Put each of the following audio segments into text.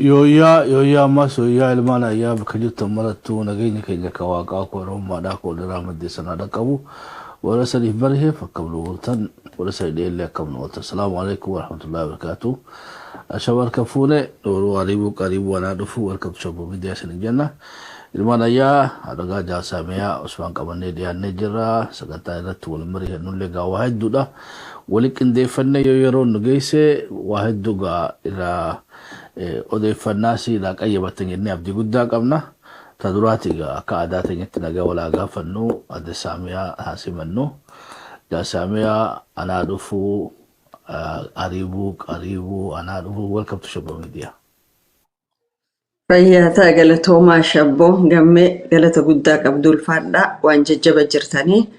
Yoya maso ya ilmana ya bakajuta maratu nagayni kenya kawaqa ko roma da ko drama de sanada kabu wala salif barhe fakablu wurtan wala sayde illa kabnu wata. Assalamu alaikum warahmatullahi wabarakatuh. Ashawar kafune doro aribu karibu wana dufu warkab shabu media sanin janna ilmana ya adaga jasa meya usman kabane dia nejira sagata ratu wal mari nulle ga wahid duda walikin de fanne yoyoro nugayse wahid duga ila oday fannasi la qayyabatan inni abdi gudda qabna taduratiga ka adata yitnaga wala gafannu ad samiya hasimannu da samiya ana dufu qaribu ana dufu welcome to Shabbo Media. Fayyata galatoomaa Shabbo gamme galata guddaa qabdul fadha waan jajjaba jirtanii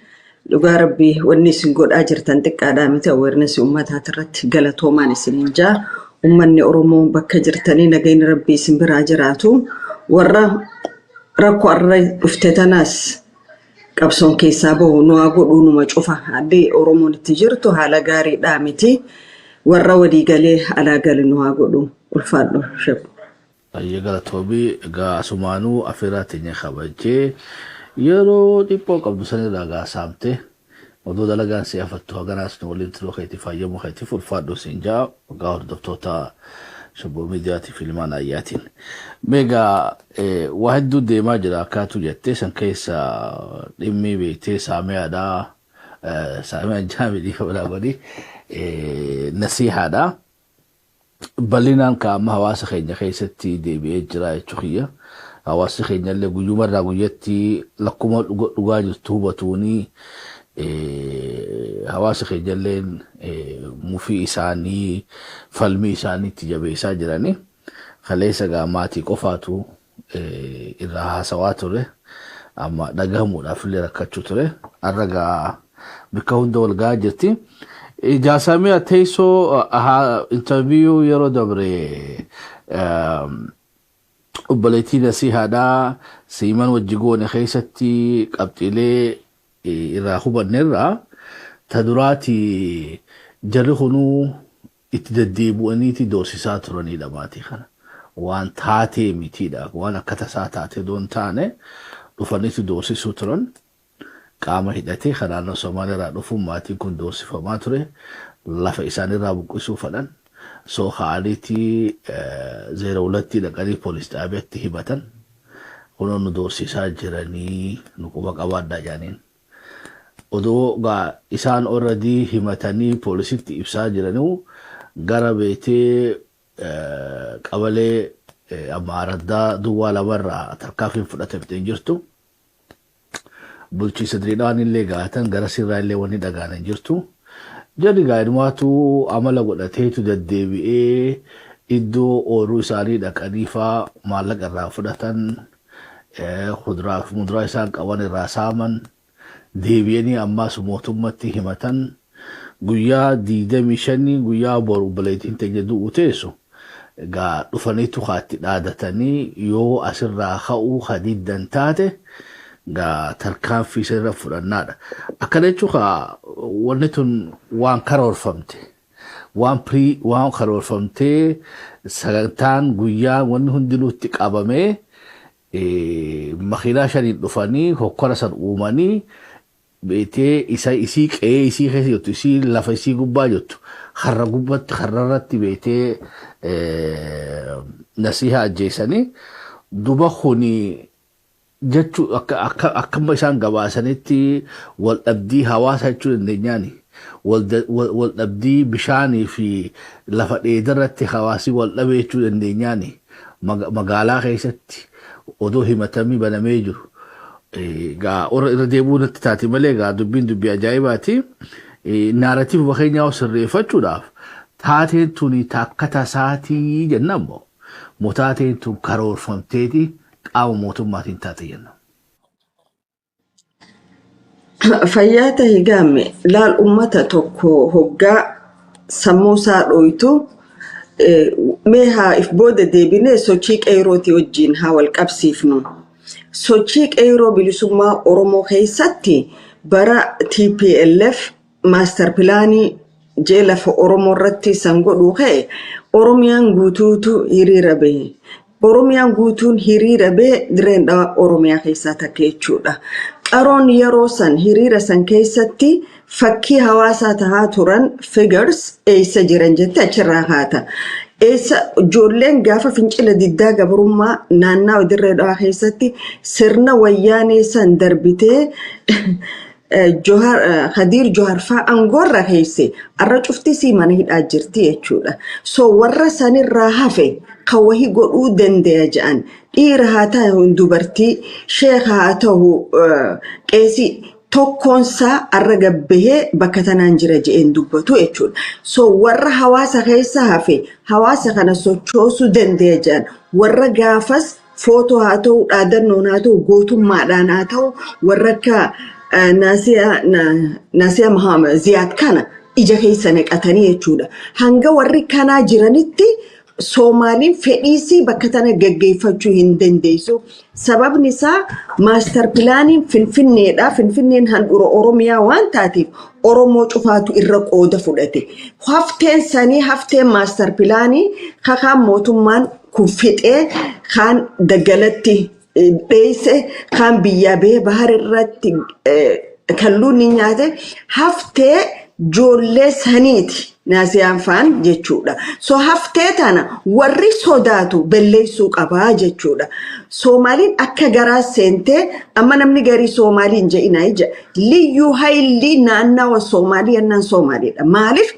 dhugaa rabbii wanni isin godhaa jirtan xiqqaadhaa miti awareness uummataa irratti galatoomaan isiniin jaa ummanni Oromoo bakka jirtanii nagayni rabbii isin biraa jiraatu warra rakkoo arra dhufte tanaas qabsoon keessaa bahu nu haa godhuu numa cufa haddi Oromoon itti jirtu haala gaariidhaa miti warra walii galee alaa gali nu haa godhuu ulfaadhu Shabbo. Ayyagala tobi ga sumanu afirati nya khabaje yero tipo qabdu sanira ga samte modu dalagan siyafattu haganas no lintro khayti fayyamu khayti fulfado sinja ga ordo tota Shabbo Media في المعنى آياتين ميجا واحد دودي ما جرا كاتو جتة سن كيسا إمي بيتي سامع دا سامع جامي دي ولا بدي نصيحة دا بلينا كام هواس خينيا خيستي دي بيجرا تشخية هواس خينيا اللي جوجو مرة جوجتي لكم لقاج توبتوني هواس خيجلين مفي إساني فلمي إساني تجابي ساجراني خليسا قاماتي قفاتو إراها سواتو أما دقامو نافلي ركاتشو تره أرقا بكون دول قاجرتي جاسامي أتيسو انترفيو يرو دبري أباليتي نسيها دا سيمان وجيقوني خيستي قبتيلي إراهوبا نرى تدراتي جرخنو اتدديبو أنيتي دوسي ساتراني لماتي خنا وان تاتي ميتيدا وانا كتساتاتي دون تاني رفانيتي دوسي سوتران قاما هداتي خنانا سومالي را رفو ماتي كن دوسي فماتري لفا إساني رابو كسو فلان سو خاليتي زيرولتي لقالي بوليس تابيتي هبتن كنو ندوسي ساجراني نقوبك أوادا جانين odo ga isan already himatani policy ibsa jiranu garabete qabale amarada duwala barra tarkafin fudata bitinjirtu bulchi sadridan ille gaatan garasira ille wani dagana jirtu jadi gaidmatu amala godate tu daddebi iddo oru isani da kanifa malaga ra fudatan khudra mudra isan qawani rasaman deebiyanii ammaas mootummatti himatan guyyaa 25 guyyaa boru baleetiin tajadu uteesu gaa dhufaniitu haatti dhaadatanii yoo asirraa ka'uu hadiddan taate gaa tarkaanfii sirra fudhannaadha akkana jechuudha wanni tun waan karoorfamte waan karoorfamtee sagantaan guyyaa wanni hundinuutti qabamee makiinaa shaniin dhufanii hokkora san uumanii بيتي إسي كأي إسي خيسي يوتو إسي لفا إسي قبا يوتو خرر قبت خررت بيتي نسيها الجيساني دوبخوني جاتشو أكما إسان قباسانيتي والأبدي هواسا يتشو الدنياني والأبدي بشاني في لفا إيدرت خواسي والأبي يتشو الدنياني مقالا خيستي ودو همتامي بناميجو ga ora deebuna taati malee ga dubbi ajaa'ibaati narrative wakenya sirreeffachuudhaaf taateen tuni takkata saatii jennammo mutaateen tun karoorfamteeti qaama mootummaatiin taate jenna. Fayyaata higaame laal ummata tokko hoggaa sammuu isaa dhoytu mee haa if booda deebinee sochii qeerootii wajjin haa wal qabsiifnu. sochii qeeroo bilisummaa Oromoo keessatti bara TPLF master pilaanii jeela fa Oromoo irratti san godhu ka'e Oromiyaan guutuutu hiriira bahe. Oromiyaan guutuun hiriira bahe dirreen dhawaa Oromiyaa keessaa takka jechuudha. Qaroon yeroo san hiriira san keessatti fakkii hawaasaa tahaa turan figures eessa jiran jette achirraa haata. Eessa ijoolleen gaafa fincila diddaa gabrummaa naannaa dirree dhawaa keessatti sirna wayyaanee san darbitee Khadir Johar faa angorra keesse arra cufti si mana hidhaa jirti jechuudha. So warra sanirraa hafe kan wahii godhuu dandeenya jedhan dhiira haa ta'u dubartii sheekha haa ta'u qeesii tokkoonsaa arra gabbahee bakka tanaan jira je'een dubbatu jechuudha. So warra hawaasa keessa hafe hawaasa kana sochoosuu dandeenya jedhan warra gaafas footoo haa ta'u dhaadannoon haa ta'u gootummaadhaan haa ta'u warra akka Nasiya Muhammad Ziyaad kana ija keessa naqatanii jechuudha. Hanga warri kanaa jiranitti Soomaaliin fedhiisii bakka tana gaggeeffachuu hin dandeessu. Sababni isaa maaster pilaaniin Finfinneedha. Finfinneen handhuura Oromiyaa waan taateef Oromoo cufaatu irra qooda fudhate. Hafteen sanii hafteen maaster pilaanii kakaan mootummaan kun fixee kaan daggalatti Beese kan biyya bee bahar irratti kalluun ni nyaate haftee ijoollee saniiti Nasiyaan faan jechuudha. So haftee tana warri sodaatu balleessuu qabaa jechuudha. Soomaaliin akka garaa seentee amma namni garii Soomaaliin je'inaa ija liyyuu hayli naannawa Soomaalii yannaan Soomaaliidha. Maaliif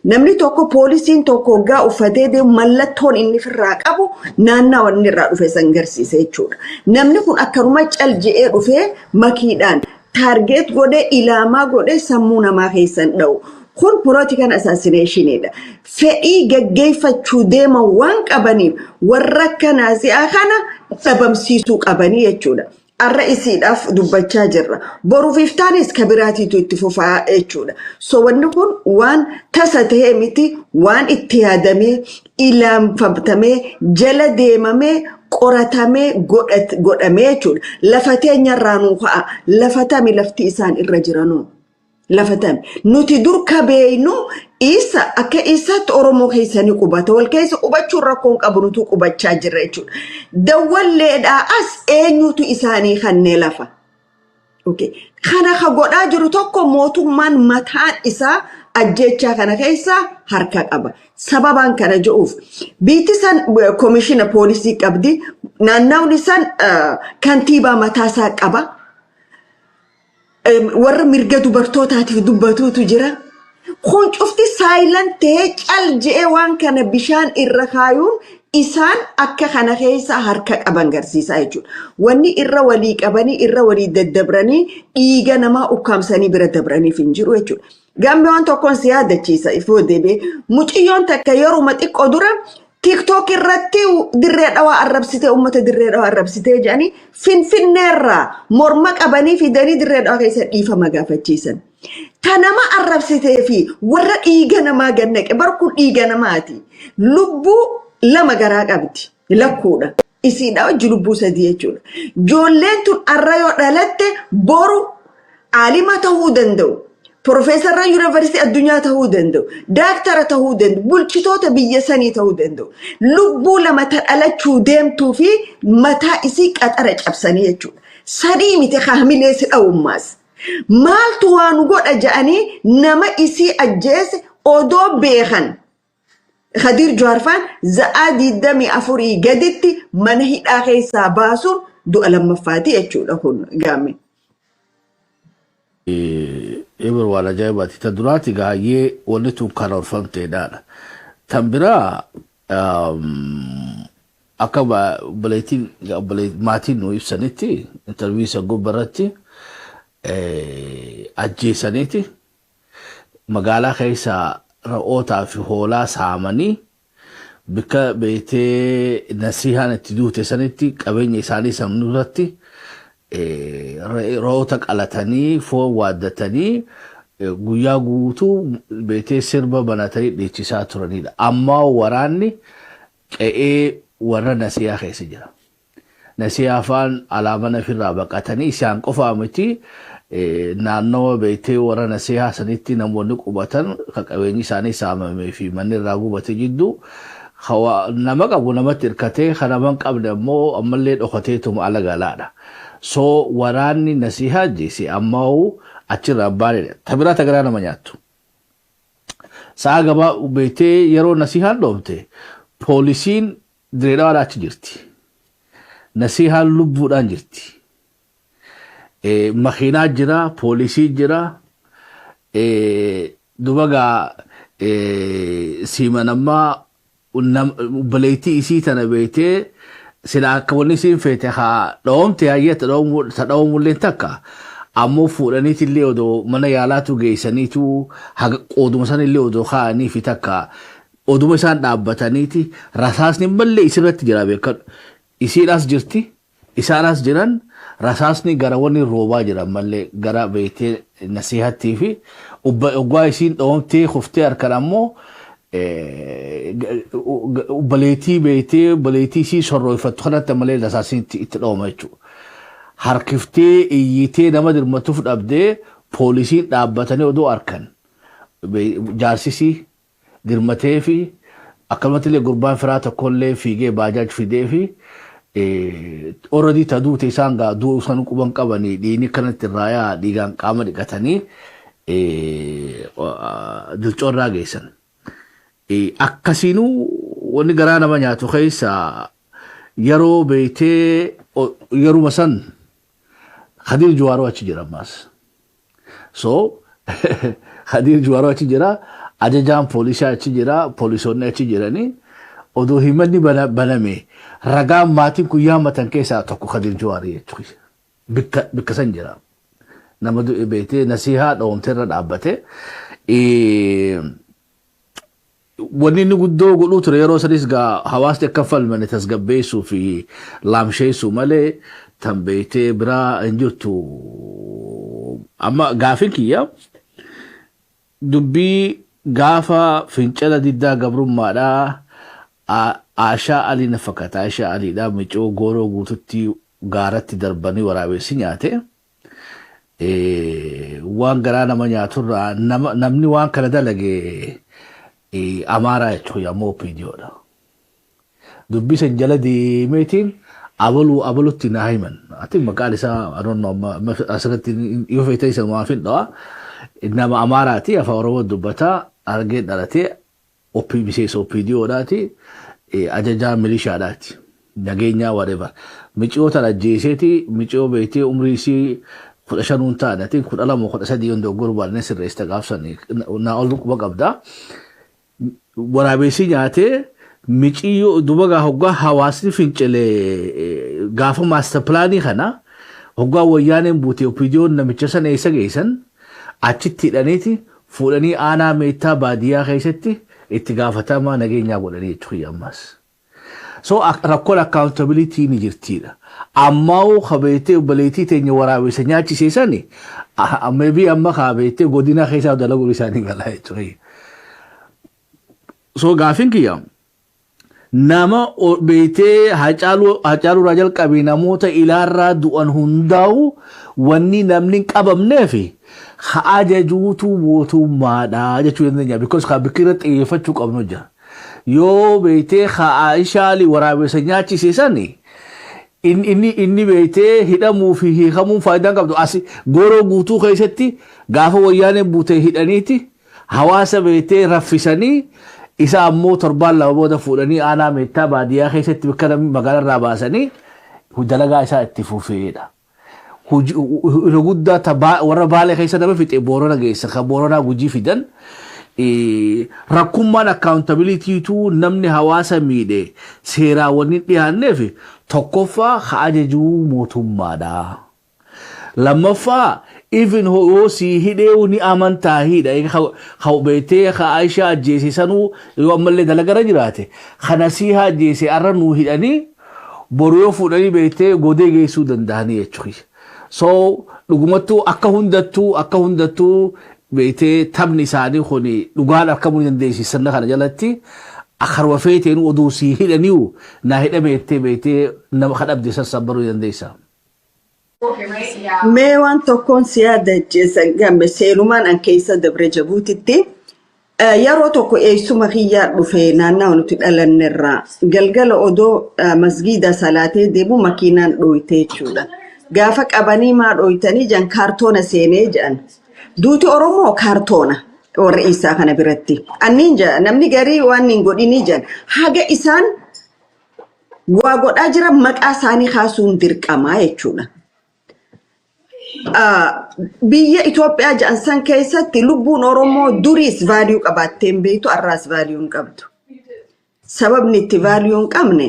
namni tokko poolisiin tokko gaa uffatee deemu mallattoon inni firraa qabu naannawa inni irraa dhufe san garsiise jechuudha. Namni kun akkanuma cal je'ee dhufee makiidhaan taargeet godhee ilaamaa godhee sammuu namaa keessan dha'u. Kun political assassinationidha. Fedhii gaggeeffachuu deema waan qabaniif warra kanaasi'aa kana dhabamsiisuu qabanii jechuudha. Arra isiidhaaf dubbachaa jirra. Boruuf iftaanis kabiraatiitu itti fufaa jechuudha. So wanni kun waan tasa ta'ee miti waan itti yaadamee ilaanfamtamee jala deemamee qoratamee godhamee jechuudha. Lafa teenyarraa nuu ka'a. Lafatami lafti isaan irra jiranuu. Lafatami nuti dur kabeeynu isa akka isaatti Oromoo keessanii qubata wal keessa qubachuu rakkoon qabu nuti qubachaa jirra jechuudha. Dawwalleedhaa as eenyutu isaanii kannee lafa. Okay. Kana ka godhaa jiru tokko mootummaan mataan isaa ajjechaa kana keessa harka qaba. Sababaan kana je'uuf biitti san komishina poolisii qabdi naannawni san kantiibaa mataasaa qaba. Warra mirga dubartootaatiif dubbatuutu jira. Kun cufti silent ta'ee cal je'ee waan kana bishaan irra kaayuun isaan akka kana keessa harka qaban garsiisaa jechuudha. Wanni irra walii qabanii irra walii daddabranii dhiiga namaa ukkaamsanii bira dabraniif hin jiru jechuudha. Gambe waan tokkoon si yaadachiisa ifoo deebee muciyyoon takka yeroo xiqqoo dura TikTok irratti dirree dhawaa arrabsitee uummata dirree dhawaa arrabsitee jedhanii Finfinneerraa morma qabanii fidanii dirree dhawaa keessa dhiifama gaafachiisan. Tanama arrabsitee fi warra dhiiga namaa gannaqe barkuu dhiiga namaati. Lubbuu lama garaa qabdi lakkuudha. Isiidhaa wajji lubbuu sadii jechuudha. Ijoolleen tun arra yoo dhalatte boru aalima ta'uu danda'u. Profeesarra yuunivarsiitii addunyaa ta'uu danda'u. Daaktara ta'uu danda'u. Bulchitoota biyya sanii ta'uu danda'u. Lubbuu lama dhalachuu deemtuu fi mataa isii qaxara cabsanii jechuudha. Sadii miti haamilee si dha'ummaas. Maaltu waan godha jedhanii nama isii ajjeese odoo beekan. Khadir Johar faan za'aa 24 gaditti mana hidhaa keessaa baasuun du'a lammaffaati jechuudha kun gaame. Eber wala jaabaati ta duraati gaayee wanni tun kan orfamteedhaadha. Tan biraa akka maatiin nu ibsanitti intarviisa gubbarratti ajjeesaniiti magaalaa keessa ra'ootaa fi hoolaa saamanii bika beetee nasihaan itti duute sanitti qabeenya isaanii samnuurratti roota qalatanii foon waaddatanii guyyaa guutuu beetee sirba banatanii dhiichisaa turanidha. Amma waraanni qe'ee warra nasiyaa keessa jira. Nasiyaa afaan alaabaa ofirraa baqatanii isaan qofaa miti naannoo beektee warra nasihaa sanitti namoonni qubatan kan qabeenyi isaanii saamamee fi manni irraa gubate jidduu nama qabu namatti hirkatee kan nama hin qabne ammoo ammallee dhokateetuma ala galaadha. So waraanni nasihaa jeesi ammoo achirraa baanedha. Tabiraa tagaraa nama nyaattu. Sa'a gabaa beektee yeroo nasihaan dhoomte poolisiin Direedawaadhaa achi jirti. Nasihaan lubbuudhaan jirti. Makiinaa jira, poolisii jira. Dubagaa siimanammaa baleetii isii tana beektee sila akka wanni isiin feete haa dhoomte hayyata dhawamulleen takka. Ammoo fuudhaniiti illee odoo mana yaalaatu geessaniitu qooduma san illee odoo kaa'anii fi takka oduma isaan dhaabbataniiti rasaasni mallee isirratti jira beekan. Isiidhaas jirti, isaanas jiran rasaasni gara wanni roobaa jiran mallee gara beektee nasihattii fi oggaa isiin dhoomtee kuftee harkan ammoo baleetii beektee baleetii isii sorroofattu kanatti malee rasaasni itti dhooma jechuudha. Harkiftee iyyitee nama dirmatuuf dhabdee poolisiin dhaabbatanii odoo harkan jaarsisii dirmatee fi akkasumatti illee gurbaan firaa tokkollee fiigee baajaaj fidee fi already taduute isaan gaaduu san quban qabanii dhiini kanatti raayaa dhiigaan qaama dhiqatanii dilcoorraa geessan. Akkasiinuu wanni garaa nama nyaatu keessa yeroo beektee yeruma san Khadir Juwaaroo achi jira ammas. So Khadir Juwaaroo achi jira, ajajaan poolisii achi jira, poolisoonni achi jiranii odoo himanni baname ragaan maatiin kun yaamatan keessaa tokko Khadir Juwaarii jechuudha. Bikka san jira. Nama beektee nasihaa dhoomte irra dhaabbate. Wanni inni guddoo godhuu ture yeroo sanis hawaasni akka falmane tasgabbeessuu fi laamsheessuu malee tan beektee biraa hin jirtu. Amma gaafin kiyya dubbii gaafa fincila diddaa gabrummaadhaa Aashaa Alii na fakkaata. Aashaa Aliidhaa micoo gooroo guututti gaaratti darbanii waraabessi nyaate. Waan garaa nama nyaaturraa namni waan kana dalage Amaaraa jechuun yommuu opiidiyoodha. Dubbii san jala deemeetiin abalutti naa himan. Ati maqaan isaa asirratti yoo feete isa maafin dhawa. Nama Amaaraati afaan Oromoo dubbataa argee dhalatee miseensa opiidiyoodhaati ajajaa milishaadhaati. Nageenyaa whatever. Micoota ajjeeseeti micoo beektee umrii isii 15 taanati 12 13 yondoo gurbaan sirreessa gaafsanii naa ol quba qabda. Waraabessi nyaatee miciyoo dubagaa hoggaa hawaasni fincilee gaafa master plaanii kana hoggaa wayyaaneen buutee opiidiyoon namicha sana eessa geessan achitti hidhaniiti fuudhanii aanaa meettaa baadiyyaa keessatti itti gaafatamaa nageenyaa godhanii jechuudha ammas. So rakkoon accountability ni jirtiidha. Ammoo kabeetee baleetii teenya waraabessa nyaachiseessani maybe amma kabeetee godina keessaa dalaguun isaanii galaa jechuudha. So gaafin kiyya nama beektee Hacaaluu Raajal qabee namoota ilaarraa du'an hundaa'u wanni namni qabamneef ajajuutu mootummaadha jechuu dandeenya. Because bikira xiyyeeffachuu qabnu jira. Yoo beektee Aashaa Alii waraabessa nyaachiseessani inni beektee hidhamuu fi hiikamuun faayidaa qabdu asi gooroo guutuu keessatti gaafa wayyaaneen buutee hidhaniiti hawaasa beektee raffisanii isa ammoo torbaan lama booda fuudhanii aanaa meettaa baadiyyaa keessatti bakka namni magaalarraa baasanii dalagaa isaa itti fufeedha. Guddaa warra Baalee keessa nama fixe Boorana geessa kan Booranaa Gujii fidan rakkummaan accountabilitytu namni hawaasa miidhe seeraawwan dhiyaanneef tokkoffaa ajajuu mootummaadha. Lammaffaa even ho si hidee ni amantaa hidha beektee Aashaa ajjeesisanuu yoo ammallee dalagara jiraate kana si ajjeese arra nuu hidhanii boru yoo fuudhanii beektee godee geessuu danda'anii jechuudha. So dhugumattuu akka hundattuu beektee taphni isaanii kuni dhugaan argamuu dandeessisan kana jalatti akarwa feeteen oduu si hidhaniiru na hidhameettee beektee nama kadhabde sassaabbaruu dandeessa. Mee waan tokkoon si yaadachiisan gamme seenumaan an keessa dabre jabuutitti yeroo tokko eessuma kiyyaa dhufe naannaa nuti dhalannerraa galgala odoo masgiida salaatee deemu makiinaan dhooytee jechuudha. Gaafa qabanii maa dhooytanii jan kaartoona seenee jedhan. Duuti Oromoo kaartoona warra isaa kana biratti. Anniin jedha namni garii waan hin godhinii jedhan haga isaan waa godhaa jiran maqaa isaanii kaasuun dirqamaa jechuudha. Biyya Itoophiyaa jedhan keessatti lubbuun Oromoo duriis vaaliyuu qabaatteen beektu arraas vaaliyuu hin qabdu. Sababni itti vaaliyuu hin qabne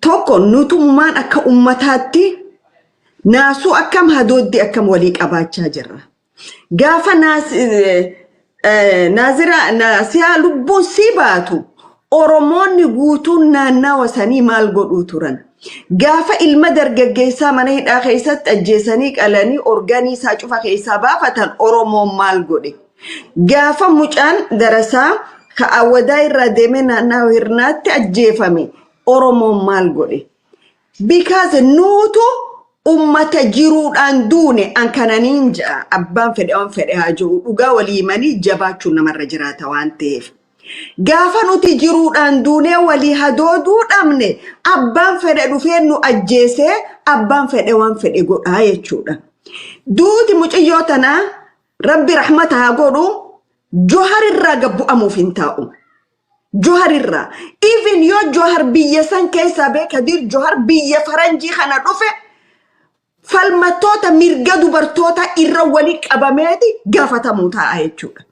tokko nutummaan akka ummataatti naasuu akkam hadooddi akkam walii qabaachaa jirra. Gaafa naasiyaa lubbuun si baatu Oromoonni guutuun naannawa sanii maal godhuu turan. Gaafa ilma dargaggeessaa mana hidhaa keessatti ajjeesanii qalanii orgaanii isaa cufa keessaa baafatan Oromoon maal godhe. Gaafa mucaan darasaa ka'awwadaa irraa deemee naannawaa hirnaatti ajjeefame Oromoon maal godhe. Because nuutu ummata jiruudhaan duune an kananiin ja'a abbaan fedhe waan fedhe haa jiru dhugaa walii himanii jabaachuun namarra jiraata waan ta'eef. Gaafa nuti jiruudhaan duunee walii hadooduu dhabne abbaan fedhe dhufee nu ajjeesee abbaan fedhe waan fedhe godhaa jechuudha. Duuti mucayyoo tanaa rabbi rahmata haa godhu Joharirraa gabbu'amuuf hin taa'u. Joharirraa even yoo Johar biyya san keessaa beekadir Johar biyya faranjii kana dhufe falmattoota mirga dubartoota irra walii qabameeti gaafatamuu ta'a jechuudha.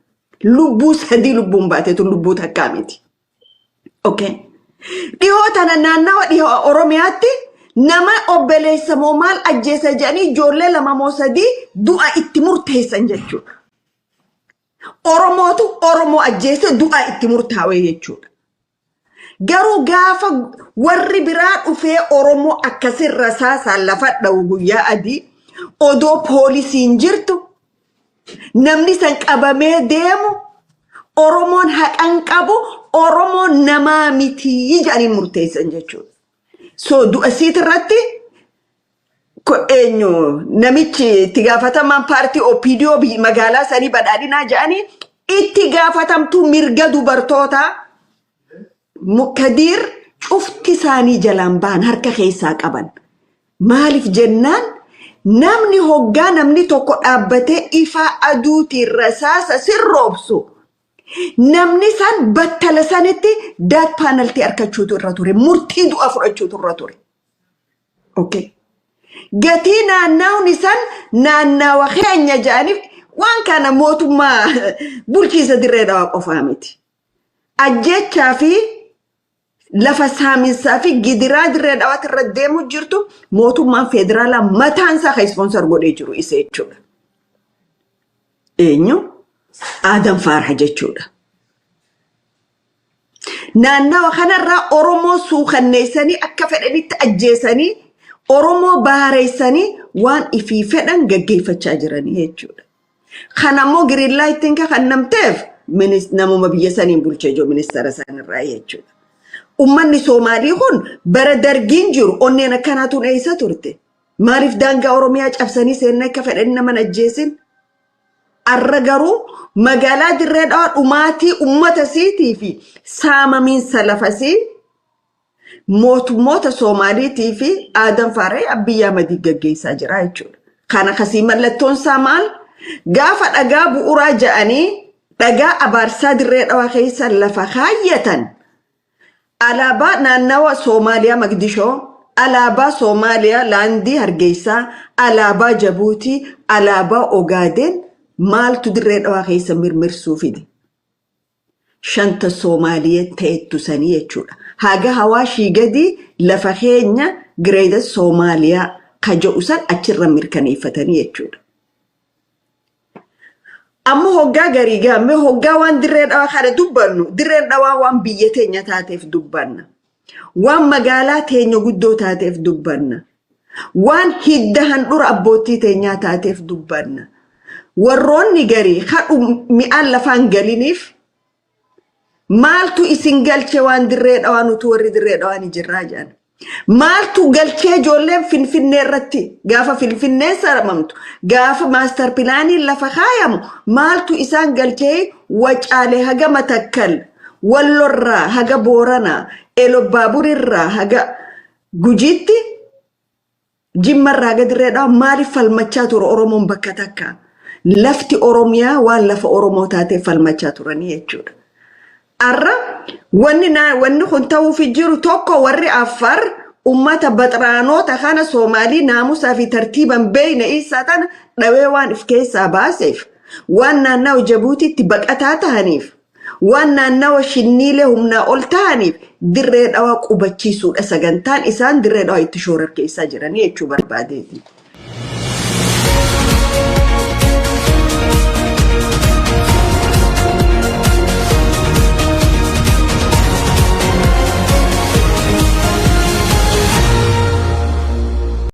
Lubbuu sadii lubbuun baateetu lubbuu takkaa miti. Okay. Dhihoo tana naannawa dhihoo Oromiyaatti nama obboleessa moo maal ajjeesa jedhanii ijoollee lama moo sadii du'a itti murteessan jechuudha. Oromootu Oromoo ajjeese du'a itti murtaawee jechuudha. Garuu gaafa warri biraa dhufee Oromoo akkasirra saasaan lafa dha'u guyyaa adii odoo poolisiin jirtu namni san qabamee deemu Oromoon haqan qabu Oromoon namaa miti jedhanii murteessan jechuudha. So du'a siitirratti eenyu namichi itti gaafatamaan paartii OPDO magaalaa sanii badhaadhinaa jedhanii itti gaafatamtuu mirga dubartootaa Mukadiir cufti isaanii jalaan ba'an harka keessaa qaban. Maaliif jennaan namni hoggaa namni tokko dhaabbatee ifa aduutiin rasaasa sirroobsu namni san battala sanitti daat paanaltii argachuutu irra ture murtii du'a fudhachuutu irra ture. Okay. Gatii naannawni san naannawa keenya jedhaniif waan kana mootummaa bulchiisa dirree dhawaa qofaa miti. Ajjechaa fi lafa saaminsaa fi gidiraa dirree dhawaatti irra deemu jirtu mootummaan federaalaa mataan isaa kan sponsor godhee jiru isa jechuudha. Eenyu? Adam Farha jechuudha. Naannawa kanarraa Oromoo suukanneessanii akka fedhanitti ajjeesanii Oromoo baareessanii waan ifii fedhan gaggeeffachaa jiranii jechuudha. Kanammoo Green Lighting kan namteef namuma biyya saniin bulchee jiru ministeera sanirraa jechuudha. Ummanni Soomaalii kun bara dargiin jiru onneen akkanaatu eessa turte. Maaliif daangaa Oromiyaa cabsanii seenaa akka fedhanii nama ajjeesin? Arra garuu magaalaa dirree dhawaa dhumaatii ummata siitii fi saamamiinsa lafasii mootummoota Soomaaliitii fi Adam Farha Abiyyi Ahmad gaggeessaa jira jechuudha. Kana kasii mallattoon isaa maal? Gaafa dhagaa bu'uuraa ja'anii dhagaa abaarsaa dirree dhawaa keessa lafa kaayyatan. Alaabaa naannawa Soomaaliyaa Magdishoo, alaabaa Soomaaliyaa Laandii Hargeysaa, alaabaa Jabuutii, alaabaa Ogaaden maaltu dirree dhawaa keessa mirmirsuu fide. Shanta Soomaaliyaa ta'ettu sanii jechuudha. Haga hawaashii gadi lafa keenya Gireeda Soomaaliyaa kaja'usan achirra mirkaneeffatanii jechuudha. Amma hoggaa garii gaamme hoggaa waan dirree dhawaa kana dubbannu dirreen dhawaa waan biyya teenya taateef dubbanna. Waan magaalaa teenya guddoo taateef dubbanna. Waan hidda handhura abbootii teenyaa taateef dubbanna. Warroonni garii hadhu mi'aan lafaan galiniif maaltu isin galche waan dirree dhawaa nutu warri dirree dhawaa ni jirraa jedhan. Maaltu galchee ijoolleen Finfinnee irratti gaafa Finfinneen saramamtu gaafa maastar pilaaniin lafa kaayamu maaltu isaan galchee Wacaalee haga Matakkal Wallorraa haga Booranaa Elobaaburirraa haga Gujiitti Jimmarraa haga Dirreedhaa maaliif falmachaa ture Oromoon bakka takka lafti Oromiyaa waan lafa Oromoo taatee falmachaa turanii jechuudha. Arra wanni kun ta'uufi jiru tokko warri Affaar ummata baxraanoota kana Soomaalii naamusaa fi tartiiban beeyna isaa tana dhawee waan if keessaa baaseef waan naannawa Jabuutiitti baqataa ta'aniif waan naannawa Shinniilee humnaa ol ta'aniif Dirree Dhawaa qubachiisuudha sagantaan isaan Dirree Dhawaa itti shoorarkeessaa jiranii jechuu barbaadeeti.